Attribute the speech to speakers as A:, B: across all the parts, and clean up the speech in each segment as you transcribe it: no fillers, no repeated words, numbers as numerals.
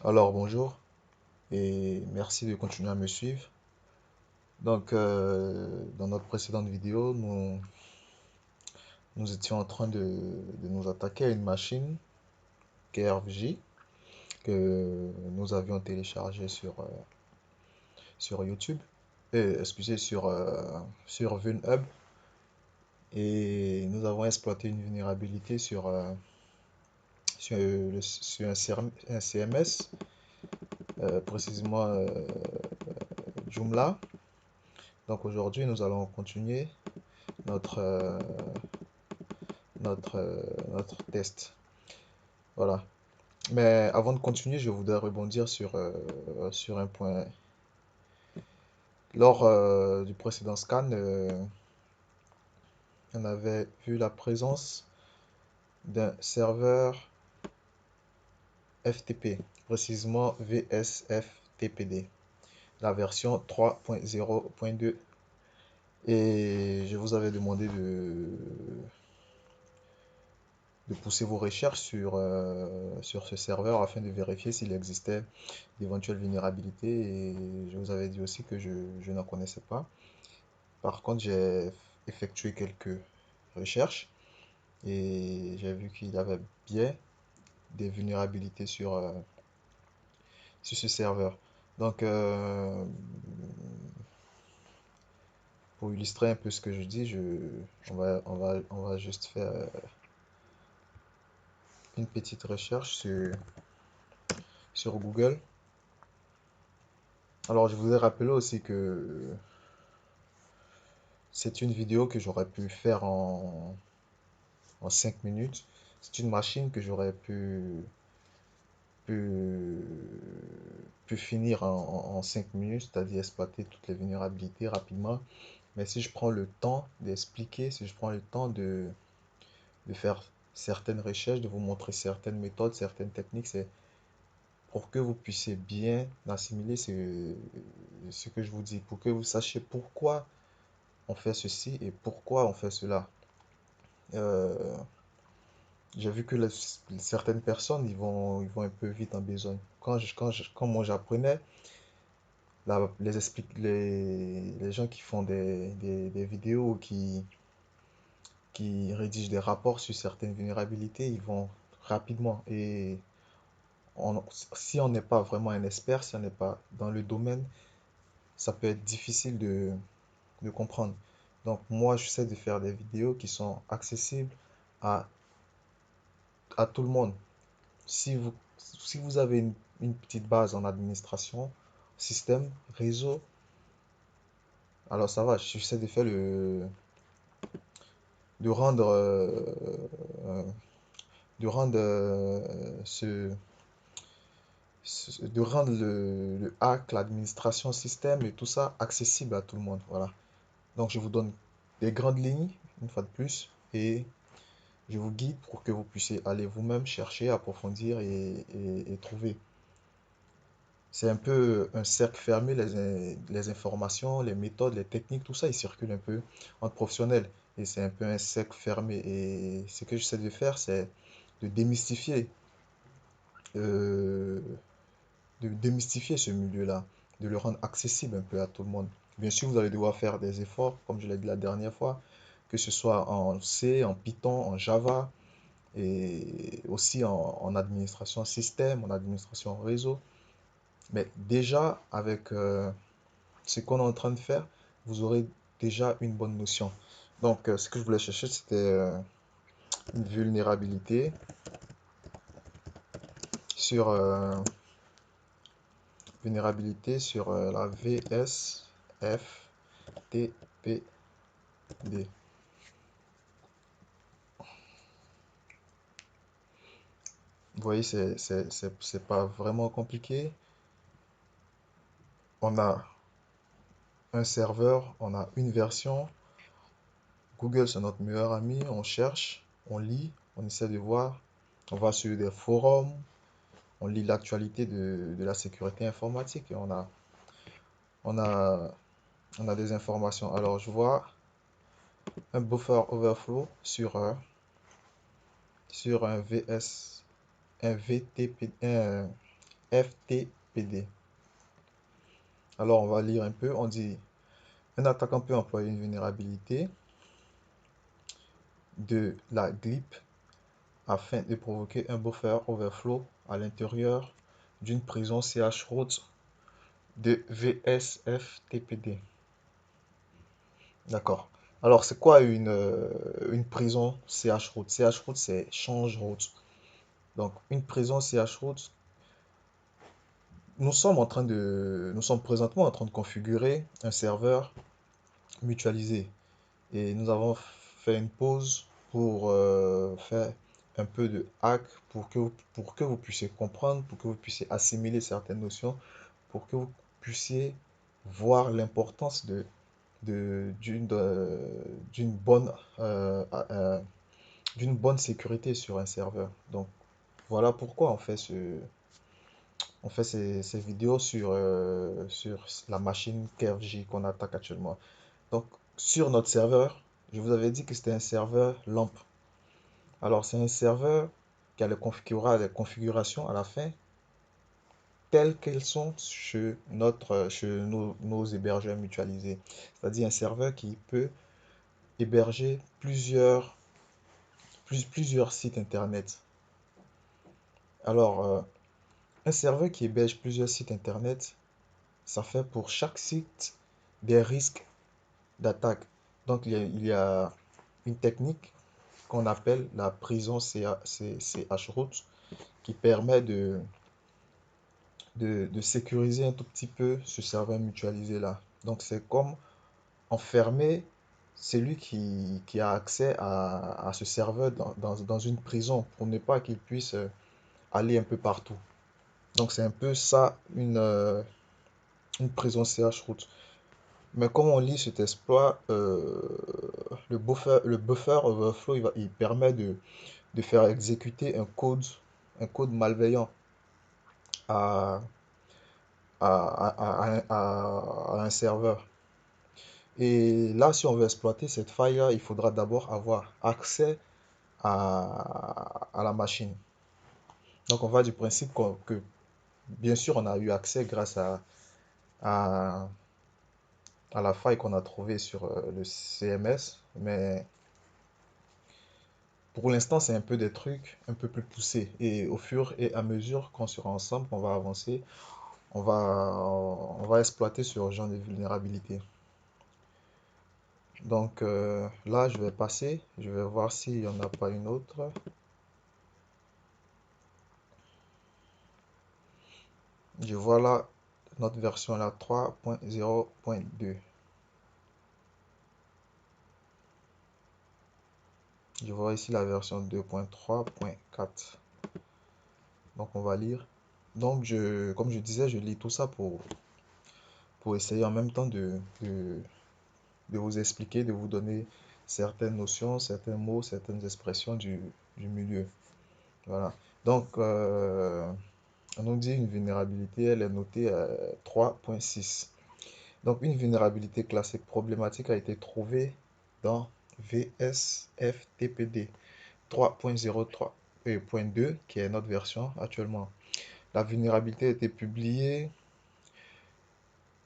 A: Alors bonjour et merci de continuer à me suivre. Dans notre précédente vidéo, nous étions en train de nous attaquer à une machine KRVJ que nous avions téléchargée sur YouTube, excusez, sur VNhub, et nous avons exploité une vulnérabilité sur un CMS, précisément Joomla. Donc aujourd'hui, nous allons continuer notre, euh, notre test. Voilà. Mais avant de continuer, je voudrais rebondir sur un point. Lors du précédent scan, on avait vu la présence d'un serveur FTP, précisément VSFTPD, la version 3.0.2. Et je vous avais demandé de pousser vos recherches sur ce serveur afin de vérifier s'il existait d'éventuelles vulnérabilités. Et je vous avais dit aussi que je n'en connaissais pas. Par contre, j'ai effectué quelques recherches et j'ai vu qu'il y avait bien des vulnérabilités sur ce serveur. Donc, pour illustrer un peu ce que je dis, on va juste faire une petite recherche sur Google. Alors, je voudrais rappeler aussi que c'est une vidéo que j'aurais pu faire en 5 minutes. C'est une machine que j'aurais pu, pu finir en 5 minutes, c'est-à-dire exploiter toutes les vulnérabilités rapidement. Mais si je prends le temps d'expliquer, si je prends le temps de faire certaines recherches, de vous montrer certaines méthodes, certaines techniques, c'est pour que vous puissiez bien assimiler ce que je vous dis, pour que vous sachiez pourquoi on fait ceci et pourquoi on fait cela. Euh, j'ai vu que certaines personnes, ils vont un peu vite en besogne. Quand moi j'apprenais, les gens qui font des vidéos, qui rédigent des rapports sur certaines vulnérabilités, ils vont rapidement. Et si on n'est pas vraiment un expert, si on n'est pas dans le domaine, ça peut être difficile de comprendre. Donc moi, j'essaie de faire des vidéos qui sont accessibles à, à tout le monde. Si vous avez une petite base en administration, système, réseau, alors ça va, j'essaie de faire de rendre, euh, de rendre, de rendre le hack, l'administration système et tout ça accessible à tout le monde. Voilà. Donc je vous donne des grandes lignes, une fois de plus, et je vous guide pour que vous puissiez aller vous-même chercher, approfondir et trouver. C'est un peu un cercle fermé, les informations, les méthodes, les techniques, tout ça, il circule un peu entre professionnels. Et c'est un peu un cercle fermé. Et ce que j'essaie de faire, c'est de démystifier, euh, de démystifier ce milieu-là, de le rendre accessible un peu à tout le monde. Bien sûr, vous allez devoir faire des efforts, comme je l'ai dit la dernière fois, que ce soit en C, en Python, en Java, et aussi en administration système, en administration réseau. Mais déjà, avec ce qu'on est en train de faire, vous aurez déjà une bonne notion. Donc, ce que je voulais chercher, c'était une vulnérabilité sur, la VSFTPD. Vous voyez, c'est pas vraiment compliqué. On a un serveur, on a une version. Google, c'est notre meilleur ami. On cherche, on lit, on essaie de voir. On va sur des forums, on lit l'actualité de la sécurité informatique et on a, on a des informations. Alors, je vois un buffer overflow sur un VS, un VTP, FTPD. Alors, on va lire un peu. On dit, un attaquant peut employer une vulnérabilité de la GLIP afin de provoquer un buffer overflow à l'intérieur d'une prison chroot de VSFTPD. D'accord. Alors, c'est quoi une prison chroot? Chroot, c'est change root. Donc, une prison chroot, nous sommes présentement en train de configurer un serveur mutualisé. Et nous avons fait une pause pour faire un peu de hack pour que vous puissiez comprendre, pour que vous puissiez assimiler certaines notions, pour que vous puissiez voir l'importance d'une d'une bonne sécurité sur un serveur. Donc voilà pourquoi on fait ces vidéos sur la machine KFJ qu'on attaque actuellement. Donc sur notre serveur, je vous avais dit que c'était un serveur LAMP. Alors c'est un serveur qui aura les configurations à la fin telles qu'elles sont chez nos hébergeurs mutualisés. C'est-à-dire un serveur qui peut héberger plusieurs sites internet. Alors, un serveur qui héberge plusieurs sites internet, ça fait pour chaque site des risques d'attaque. Donc, il y a une technique qu'on appelle la prison CH-root qui permet de sécuriser un tout petit peu ce serveur mutualisé là. Donc, c'est comme enfermer celui qui a accès à ce serveur dans une prison pour ne pas qu'il puisse aller un peu partout. Donc, c'est un peu ça une prison CH-root. Mais comme on lit cet exploit, le buffer overflow, il permet de faire exécuter un code malveillant à, à un serveur. Et là, si on veut exploiter cette faille-là, il faudra d'abord avoir accès à la machine. Donc, on va du principe que, bien sûr, on a eu accès grâce à, à la faille qu'on a trouvée sur le CMS, mais pour l'instant, c'est un peu des trucs un peu plus poussés. Et au fur et à mesure qu'on sera ensemble, qu'on va avancer, on va exploiter ce genre de vulnérabilité. Donc là, je vais passer, je vais voir s'il n'y en a pas une autre. Je vois là notre version là 3.0.2. Je vois ici la version 2.3.4. Donc on va lire. Donc comme je disais, je lis tout ça pour essayer en même temps de vous expliquer, de vous donner certaines notions, certains mots, certaines expressions du milieu. Voilà. Donc, on nous dit une vulnérabilité, elle est notée à 3.6. Donc, une vulnérabilité classée problématique a été trouvée dans VSFTPD 3.03.2, qui est notre version actuellement. La vulnérabilité a été publiée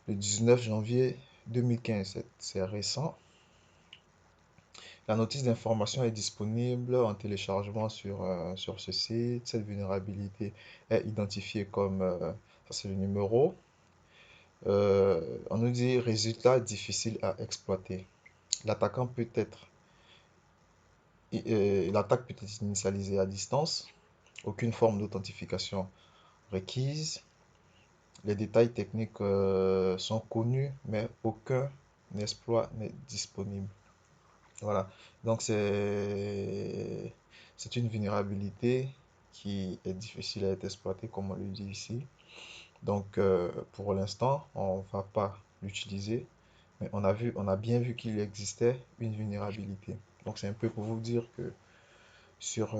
A: le 19 janvier 2015. C'est récent. La notice d'information est disponible en téléchargement sur ce site. Cette vulnérabilité est identifiée comme, ça c'est le numéro. On nous dit résultat difficile à exploiter. L'attaquant peut être, L'attaque peut être initialisée à distance. Aucune forme d'authentification requise. Les détails techniques sont connus, mais aucun exploit n'est disponible. Voilà. Donc c'est une vulnérabilité qui est difficile à être exploitée, comme on le dit ici. Donc pour l'instant, on ne va pas l'utiliser, mais on a bien vu qu'il existait une vulnérabilité. Donc c'est un peu pour vous dire que sur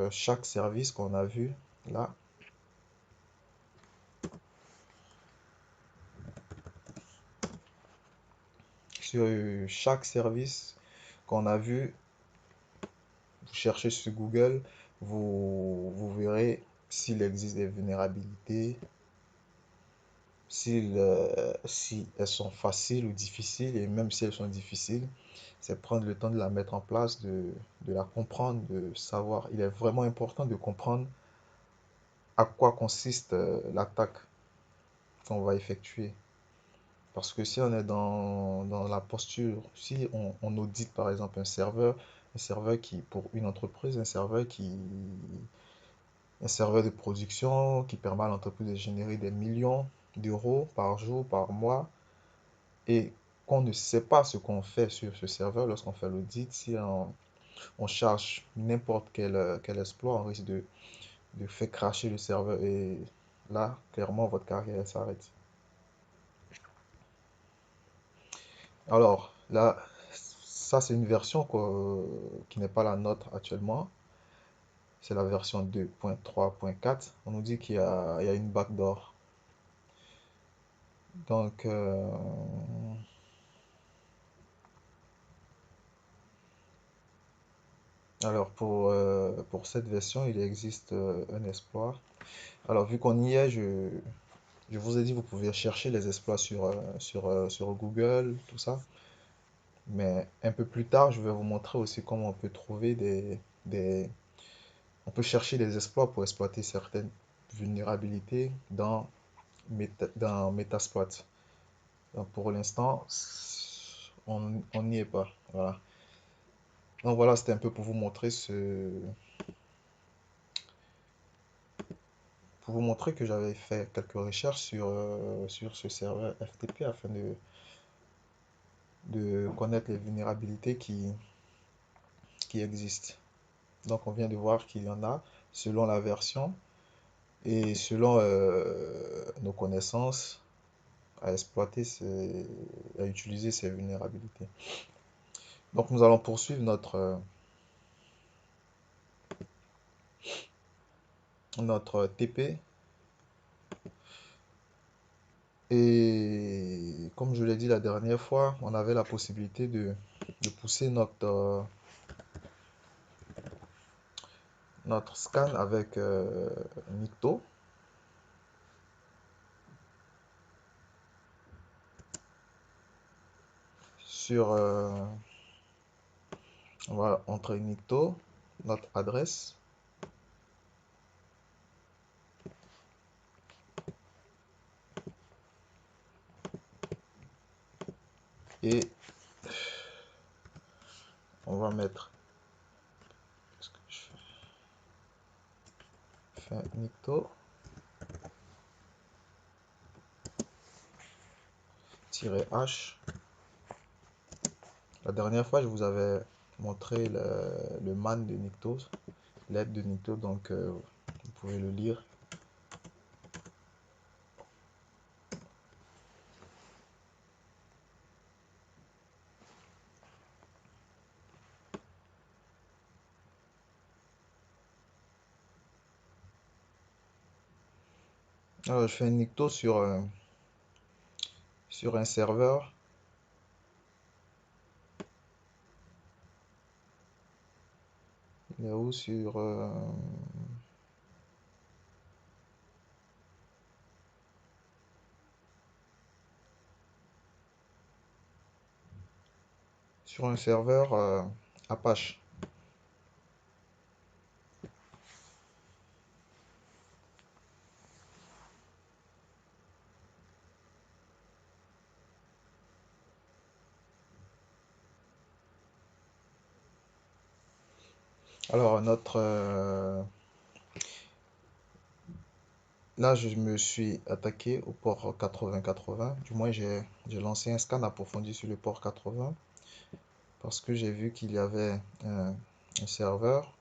A: chaque service qu'on a vu là, sur chaque service qu'on a vu, vous cherchez sur Google, vous verrez s'il existe des vulnérabilités, si elles sont faciles ou difficiles, et même si elles sont difficiles, c'est prendre le temps de la mettre en place, de la comprendre, de savoir. Il est vraiment important de comprendre à quoi consiste l'attaque qu'on va effectuer. Parce que si on est dans la posture, si on audite par exemple un serveur qui, pour une entreprise, un serveur de production qui permet à l'entreprise de générer des millions d'euros par jour, par mois, et qu'on ne sait pas ce qu'on fait sur ce serveur lorsqu'on fait l'audit, si on charge n'importe quel exploit, on risque de faire cracher le serveur et là, clairement, votre carrière s'arrête. Alors, là, ça, c'est une version qui n'est pas la nôtre actuellement. C'est la version 2.3.4. On nous dit il y a une backdoor. Donc, alors pour cette version, il existe un exploit. Alors, vu qu'on y est, je vous ai dit, vous pouvez chercher les exploits sur Google, tout ça. Mais un peu plus tard, je vais vous montrer aussi comment on peut trouver des, on peut chercher des exploits pour exploiter certaines vulnérabilités dans Metasploit. Donc pour l'instant, on n'y est pas. Voilà. Donc voilà, c'était un peu pour vous montrer que j'avais fait quelques recherches sur ce serveur FTP afin de connaître les vulnérabilités qui existent. Donc on vient de voir qu'il y en a selon la version et selon nos connaissances à exploiter, à utiliser ces vulnérabilités. Donc nous allons poursuivre notre TP. Et comme je l'ai dit la dernière fois, on avait la possibilité de pousser notre scan avec Nikto. On va entrer Nikto, notre adresse. Et on va mettre ce que je fais, Nikto -h. La dernière fois, je vous avais montré le man de Nikto, l'aide de Nikto, donc vous pouvez le lire. Alors, je fais un Nikto sur un serveur. Il est où sur un serveur Apache. Alors, là, je me suis attaqué au port 8080. Du moins, j'ai lancé un scan approfondi sur le port 80 parce que j'ai vu qu'il y avait un serveur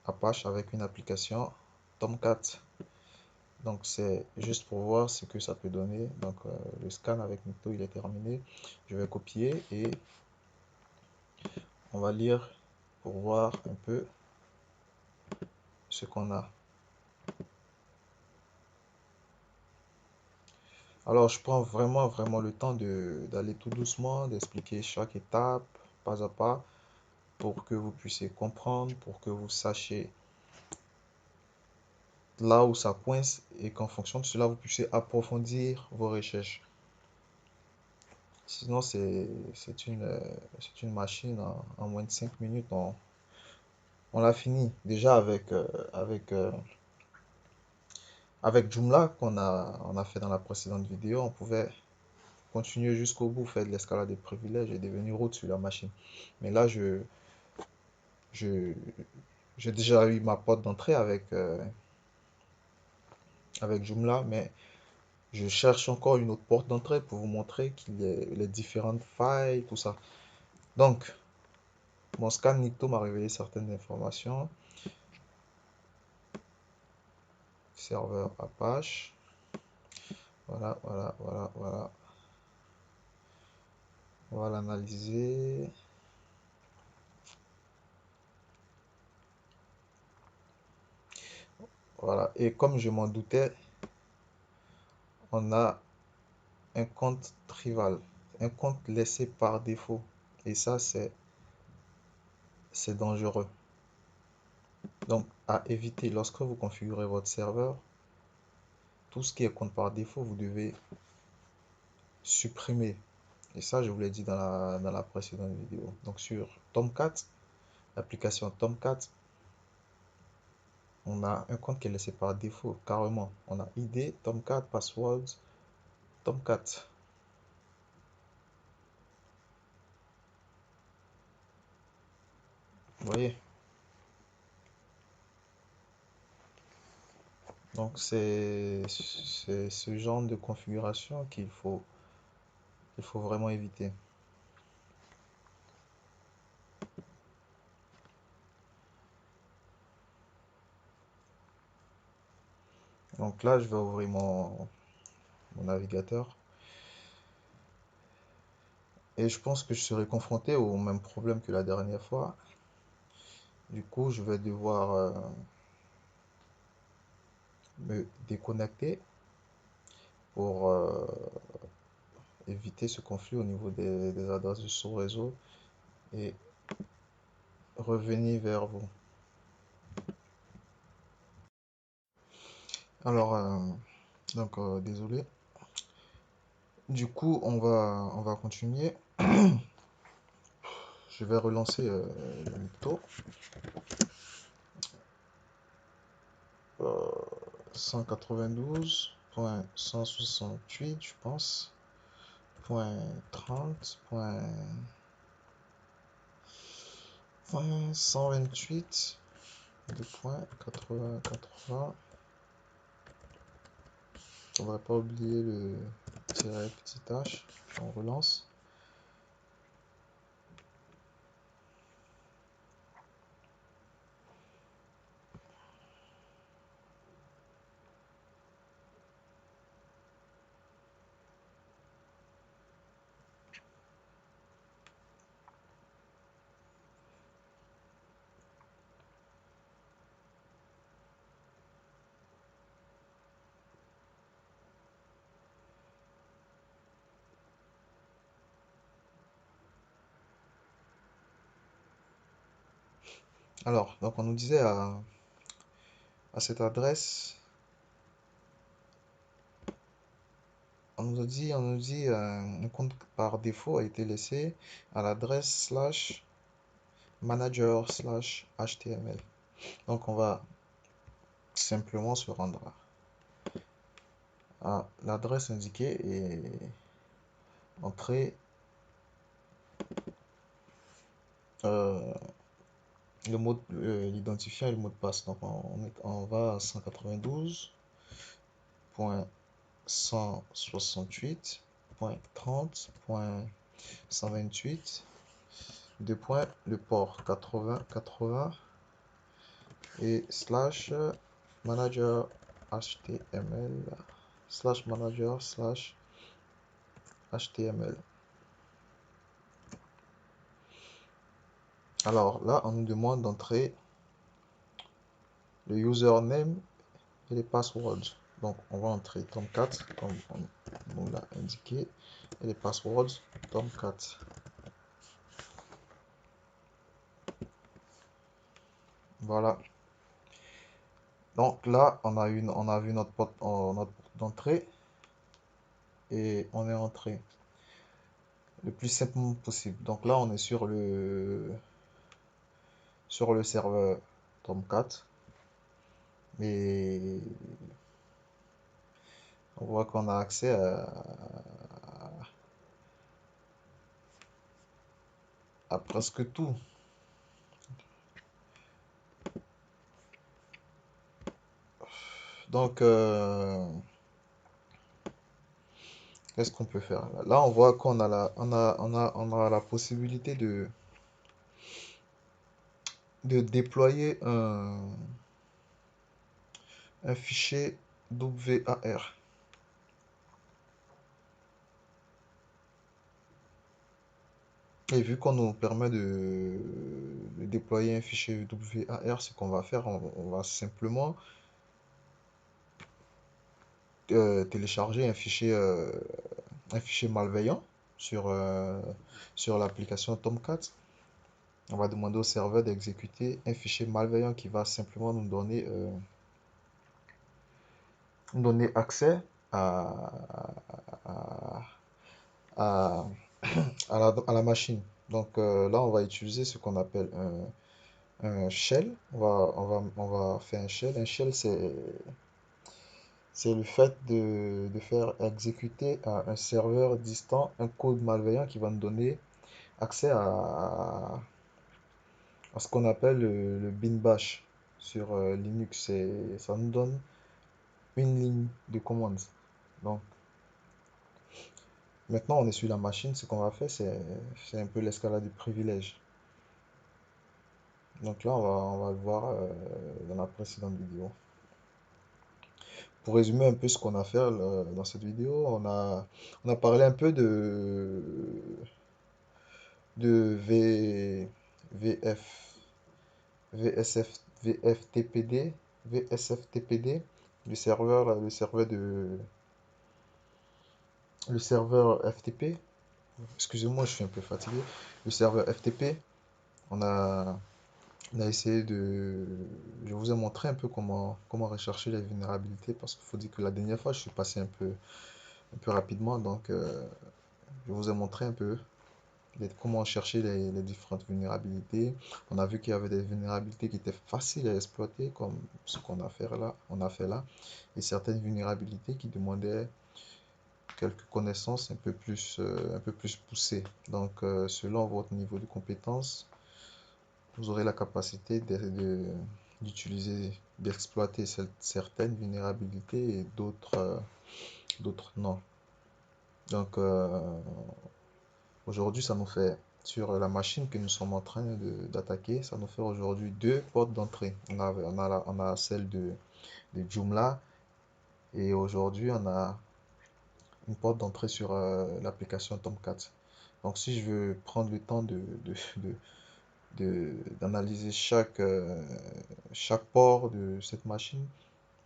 A: Apache avec une application Tomcat. Donc, c'est juste pour voir ce que ça peut donner. Donc, le scan avec Nikto, il est terminé. Je vais copier et on va lire pour voir un peu ce qu'on a. Alors, je prends vraiment le temps d'aller tout doucement, d'expliquer chaque étape, pas à pas, pour que vous puissiez comprendre, pour que vous sachiez là où ça coince et qu'en fonction de cela, vous puissiez approfondir vos recherches. Sinon, c'est une machine en moins de 5 minutes. On l'a fini. Déjà avec Joomla on a fait dans la précédente vidéo, on pouvait continuer jusqu'au bout, faire de l'escalade des privilèges et devenir route sur la machine. Mais là, je, j'ai déjà eu ma porte d'entrée avec Joomla, mais je cherche encore une autre porte d'entrée pour vous montrer qu'il y a les différentes failles, tout ça. Donc, mon scan Nikto m'a révélé certaines informations. Serveur Apache. Voilà, voilà, voilà, voilà. On va l'analyser. Voilà. Et comme je m'en doutais, on a un compte trivial, un compte laissé par défaut. Et ça, c'est dangereux. Donc, à éviter, lorsque vous configurez votre serveur, tout ce qui est compte par défaut, vous devez supprimer. Et ça, je vous l'ai dit dans la précédente vidéo. Donc, sur Tomcat, l'application Tomcat, on a un compte qui est laissé par défaut, carrément. On a ID, Tomcat, passwords, Tomcat. Vous voyez? Donc, c'est ce genre de configuration qu'il faut vraiment éviter. Donc là, je vais ouvrir mon navigateur. Et je pense que je serai confronté au même problème que la dernière fois. Du coup, je vais devoir me déconnecter pour éviter ce conflit au niveau des adresses du sous-réseau et revenir vers vous. Alors, désolé. Du coup, on va continuer. Je vais relancer le Nikto. 192.168, je pense. Point 30. Point 128. 2.80. On va pas oublier le tiret petit h. On relance. Alors, donc on nous disait à cette adresse, on nous dit un compte par défaut a été laissé à l'adresse slash manager slash html. Donc on va simplement se rendre à l'adresse indiquée et entrer euh, le mot, l'identifiant et le mot de passe. Donc on va à 192.168.30.128, deux points, le port 80 et slash manager html slash manager slash html. Alors là, on nous demande d'entrer le username et les passwords. Donc on va entrer Tomcat comme on nous l'a indiqué et les passwords Tomcat. Voilà. Donc là, on a vu notre porte d'entrée et on est entré le plus simplement possible. Donc là, on est sur le serveur Tomcat et on voit qu'on a accès à presque tout. Donc, qu'est-ce qu'on peut faire? Là, on voit qu'on a on a la possibilité de déployer un fichier WAR. Et vu qu'on nous permet de déployer un fichier WAR, ce qu'on va faire, on va simplement télécharger un fichier malveillant sur, sur l'application Tomcat. On va demander au serveur d'exécuter un fichier malveillant qui va simplement nous donner accès à, à, à la machine. Donc là, on va utiliser ce qu'on appelle un shell. On va faire un shell. Un shell, c'est le fait de faire exécuter à un serveur distant un code malveillant qui va nous donner accès à ce qu'on appelle le bin bash sur Linux. Ça nous donne une ligne de commande. Donc, maintenant, on est sur la machine. Ce qu'on va faire, c'est un peu l'escalade du privilège. Donc là, on va le voir dans la précédente vidéo. Pour résumer un peu ce qu'on a fait dans cette vidéo, on a parlé un peu de VF, VSF, VFTPD, VSFTPD, le serveur FTP. Excusez-moi, je suis un peu fatigué. Le serveur FTP, on a, on a essayé de... Je vous ai montré un peu comment rechercher les vulnérabilités parce qu'il faut dire que la dernière fois, je suis passé un peu rapidement. Donc, je vous ai montré un peu comment chercher les différentes vulnérabilités. On a vu qu'il y avait des vulnérabilités qui étaient faciles à exploiter, comme ce qu'on a fait là, et certaines vulnérabilités qui demandaient quelques connaissances un peu plus poussées. Donc, selon votre niveau de compétence, vous aurez la capacité d'utiliser, d'exploiter certaines vulnérabilités et d'autres non. Donc, aujourd'hui, ça nous fait, sur la machine que nous sommes en train d'attaquer, ça nous fait aujourd'hui deux portes d'entrée. On a celle de Joomla et aujourd'hui, on a une porte d'entrée sur l'application Tomcat. Donc, si je veux prendre le temps d'analyser chaque port de cette machine,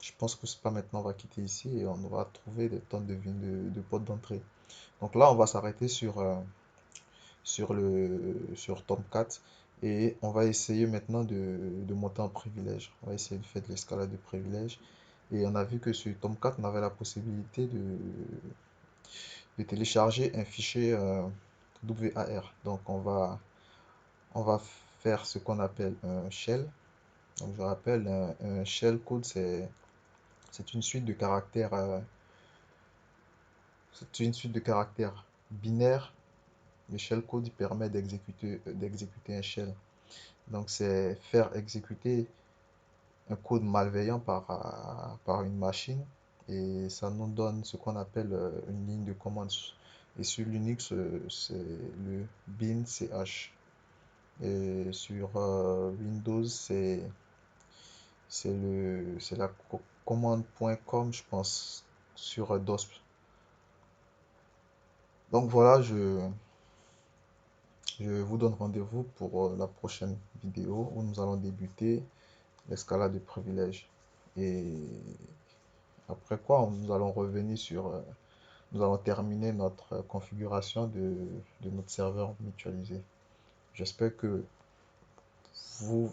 A: je pense que c'est pas maintenant, on va quitter ici et on va trouver des tonnes de portes d'entrée. Donc là, on va s'arrêter sur Tomcat et on va essayer maintenant de monter en privilège. On va essayer de faire de l'escalade de privilège. Et on a vu que sur Tomcat, on avait la possibilité de télécharger un fichier WAR. Donc on va faire ce qu'on appelle un shell. Donc je rappelle, un shell code, c'est une suite de caractères, c'est une suite de caractères binaires. Le shell code il permet d'exécuter un shell. Donc, c'est faire exécuter un code malveillant par une machine et ça nous donne ce qu'on appelle une ligne de commande. Et sur Linux, c'est le bin ch. Et sur Windows, c'est la commande.com, je pense, sur DOS. Donc voilà, je vous donne rendez-vous pour la prochaine vidéo où nous allons débuter l'escalade de privilèges. Et après quoi, nous allons revenir nous allons terminer notre configuration de notre serveur mutualisé. J'espère que vous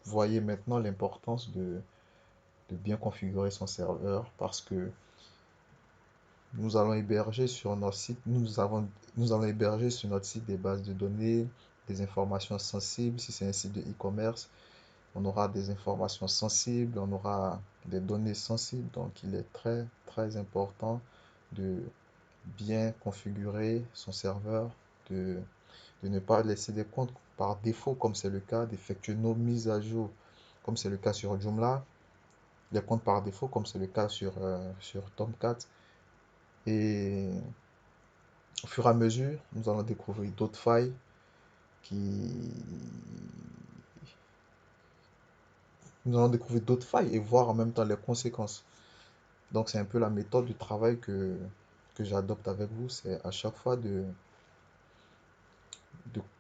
A: voyez maintenant l'importance de bien configurer son serveur parce que nous allons héberger sur notre site, nous allons héberger sur notre site des bases de données, des informations sensibles. Si c'est un site de e-commerce, on aura des informations sensibles, on aura des données sensibles. Donc, il est très, très important de bien configurer son serveur, de, de ne pas laisser des comptes par défaut, comme c'est le cas, d'effectuer nos mises à jour, comme c'est le cas sur Joomla, les comptes par défaut, comme c'est le cas sur Tomcat. Et au fur et à mesure, nous allons découvrir d'autres failles qui... Nous allons découvrir d'autres failles et voir en même temps les conséquences. Donc, c'est un peu la méthode du travail que j'adopte avec vous. C'est à chaque fois de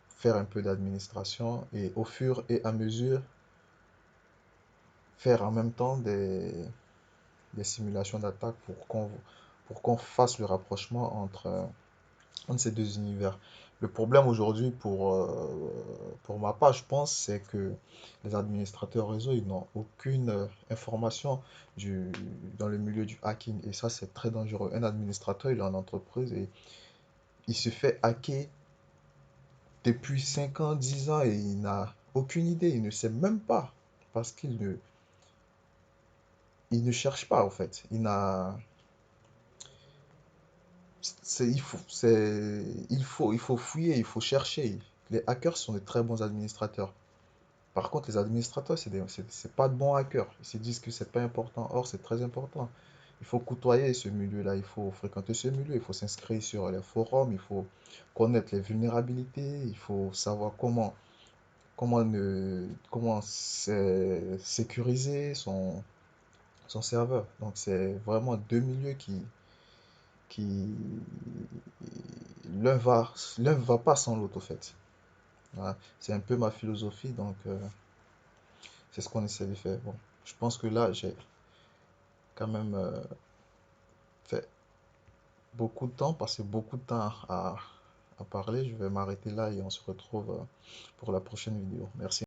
A: faire un peu d'administration et au fur et à mesure, faire en même temps des simulations d'attaque pour qu'on fasse le rapprochement entre ces deux univers. Le problème aujourd'hui pour ma part, je pense, c'est que les administrateurs réseau, ils n'ont aucune information du, dans le milieu du hacking. Et ça, c'est très dangereux. Un administrateur, il est en entreprise et il se fait hacker depuis 5 ans, 10 ans et il n'a aucune idée. Il ne sait même pas. Parce il ne cherche pas, en fait. Il faut fouiller, il faut chercher. Les hackers sont de très bons administrateurs. Par contre, les administrateurs, c'est pas de bons hackers. Ils se disent que c'est pas important. Or, c'est très important. Il faut côtoyer ce milieu-là, il faut fréquenter ce milieu, il faut s'inscrire sur les forums, il faut connaître les vulnérabilités, il faut savoir comment sécuriser son serveur. Donc, c'est vraiment deux milieux qui l'un va pas sans l'autre, au fait. Voilà. C'est un peu ma philosophie, donc c'est ce qu'on essaie de faire. Bon, je pense que là, j'ai quand même fait beaucoup de temps, passé beaucoup de temps à parler. Je vais m'arrêter là et on se retrouve pour la prochaine vidéo. Merci.